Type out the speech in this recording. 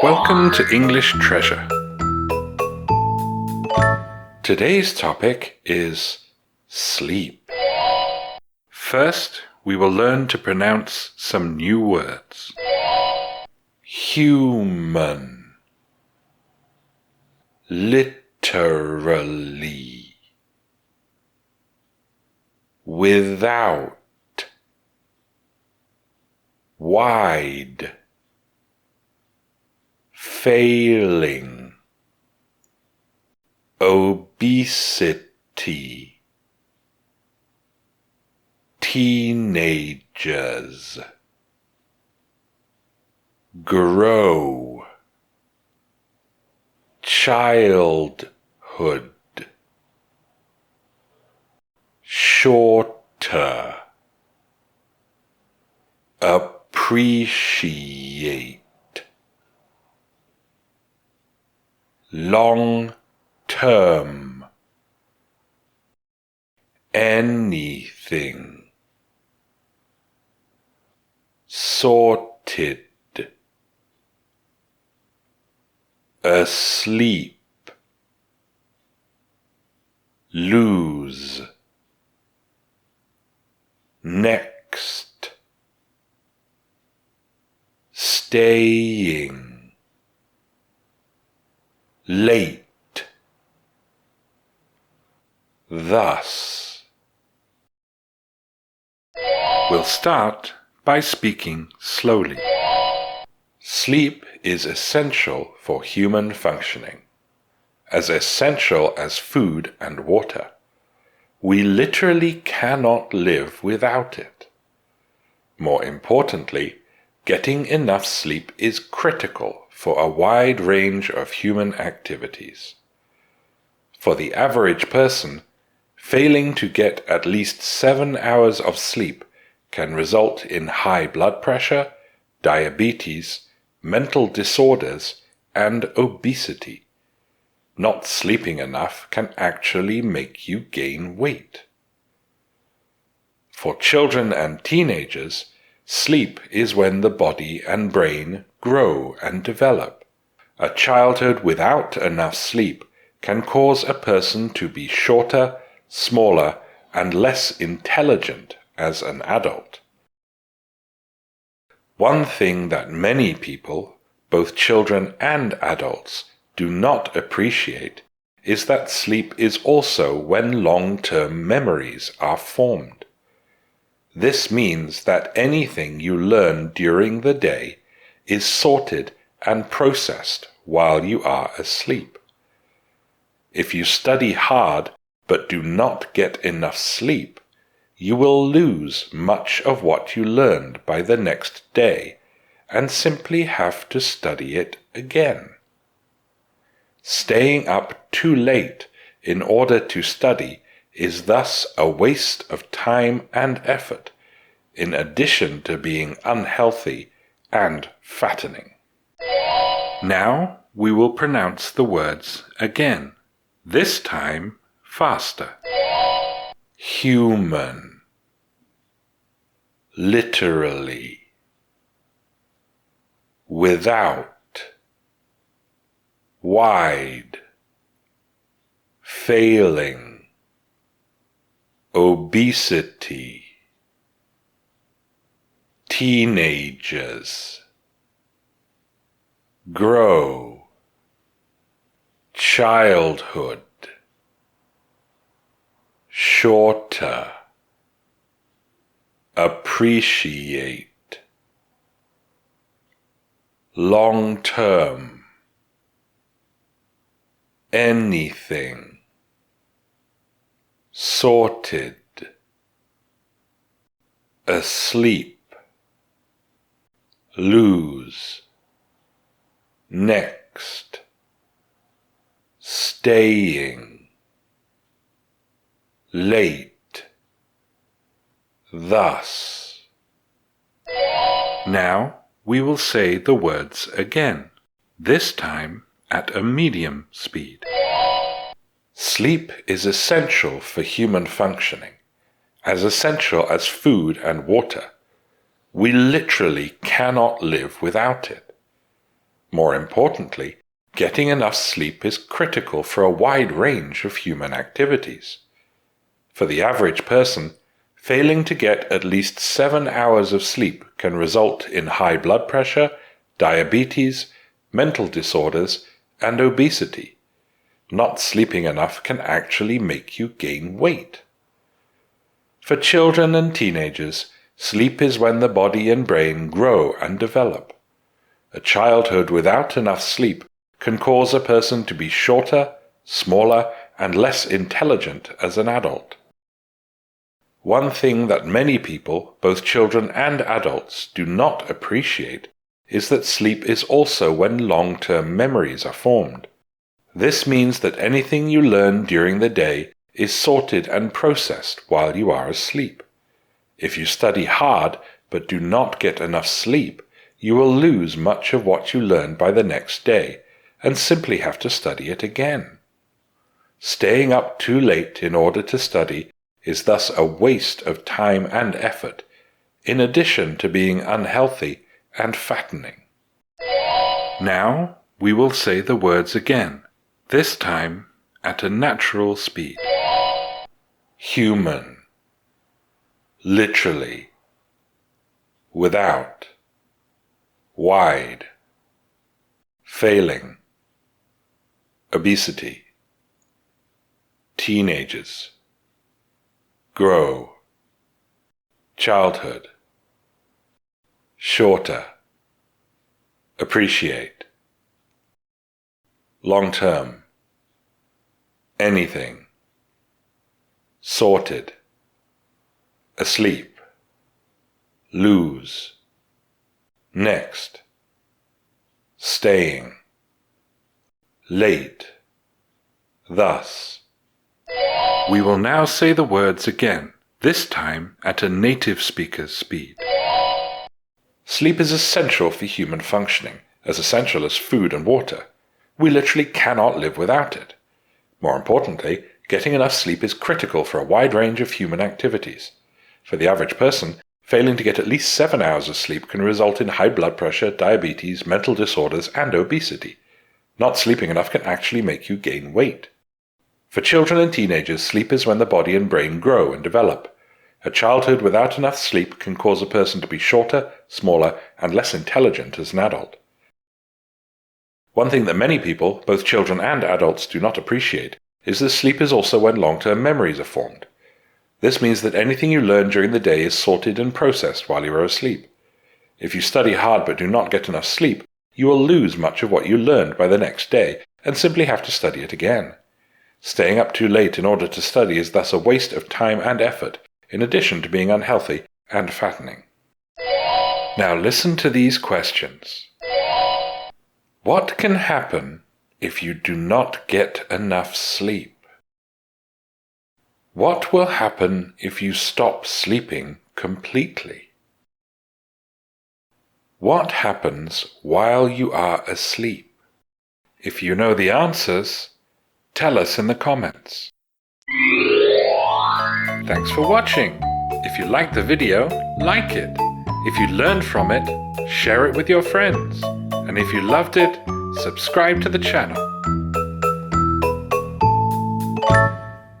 Welcome to English Treasure. Today's topic is sleep. First, we will learn to pronounce some new words. Human, literally, without, wide, failing, obesity, teenagers, grow, childhood, shorter, appreciate, long term, anything, sorted, asleep, lose, next, staying, late, thus. We'll start by speaking slowly. Sleep is essential for human functioning, as essential as food and water. We literally cannot live without it. More importantly, getting enough sleep is critical for a wide range of human activities. For the average person, failing to get at least 7 hours of sleep can result in high blood pressure, diabetes, mental disorders, and obesity. Not sleeping enough can actually make you gain weight. For children and teenagers, sleep is when the body and brain grow and develop. A childhood without enough sleep can cause a person to be shorter, smaller, and less intelligent as an adult. One thing that many people, both children and adults, do not appreciate is that sleep is also when long-term memories are formed. This means that anything you learn during the day is sorted and processed while you are asleep. If you study hard but do not get enough sleep, you will lose much of what you learned by the next day and simply have to study it again. Staying up too late in order to study is thus a waste of time and effort, in addition to being unhealthy and fattening. Now we will pronounce the words again, this time faster. Human, literally, without, wide, failing, obesity, teenagers, grow, childhood, shorter, appreciate, long term, anything, sorted, asleep, lose, next, staying, late, thus. Now we will say the words again, this time at a medium speed. Sleep is essential for human functioning, as essential as food and water. We literally cannot live without it. More importantly, getting enough sleep is critical for a wide range of human activities. For the average person, failing to get at least 7 hours of sleep can result in high blood pressure, diabetes, mental disorders, and obesity. Not sleeping enough can actually make you gain weight. For children and teenagers, sleep is when the body and brain grow and develop. A childhood without enough sleep can cause a person to be shorter, smaller, and less intelligent as an adult. One thing that many people, both children and adults, do not appreciate is that sleep is also when long-term memories are formed. This means that anything you learn during the day is sorted and processed while you are asleep. If you study hard but do not get enough sleep, you will lose much of what you learned by the next day and simply have to study it again. Staying up too late in order to study is thus a waste of time and effort, in addition to being unhealthy and fattening. Now we will say the words again, this time at a natural speed. Human, literally, without, wide, failing, obesity, teenagers, grow, childhood, shorter, appreciate, long-term, anything, sorted, asleep, lose, next, staying, late, thus. We will now say the words again, this time at a native speaker's speed. Sleep is essential for human functioning, as essential as food and water. We literally cannot live without it. More importantly, getting enough sleep is critical for a wide range of human activities. For the average person, failing to get at least 7 hours of sleep can result in high blood pressure, diabetes, mental disorders, and obesity. Not sleeping enough can actually make you gain weight. For children and teenagers, sleep is when the body and brain grow and develop. A childhood without enough sleep can cause a person to be shorter, smaller, and less intelligent as an adult. One thing that many people, both children and adults, do not appreciate is that sleep is also when long-term memories are formed. This means that anything you learn during the day is sorted and processed while you are asleep. If you study hard but do not get enough sleep, you will lose much of what you learned by the next day and simply have to study it again. Staying up too late in order to study is thus a waste of time and effort, in addition to being unhealthy and fattening. Now listen to these questions. What can happen if you do not get enough sleep? What will happen if you stop sleeping completely? What happens while you are asleep? If you know the answers, tell us in the comments. Thanks for watching. If you liked the video, like it. If you learned from it, share it with your friends. And if you loved it, subscribe to the channel.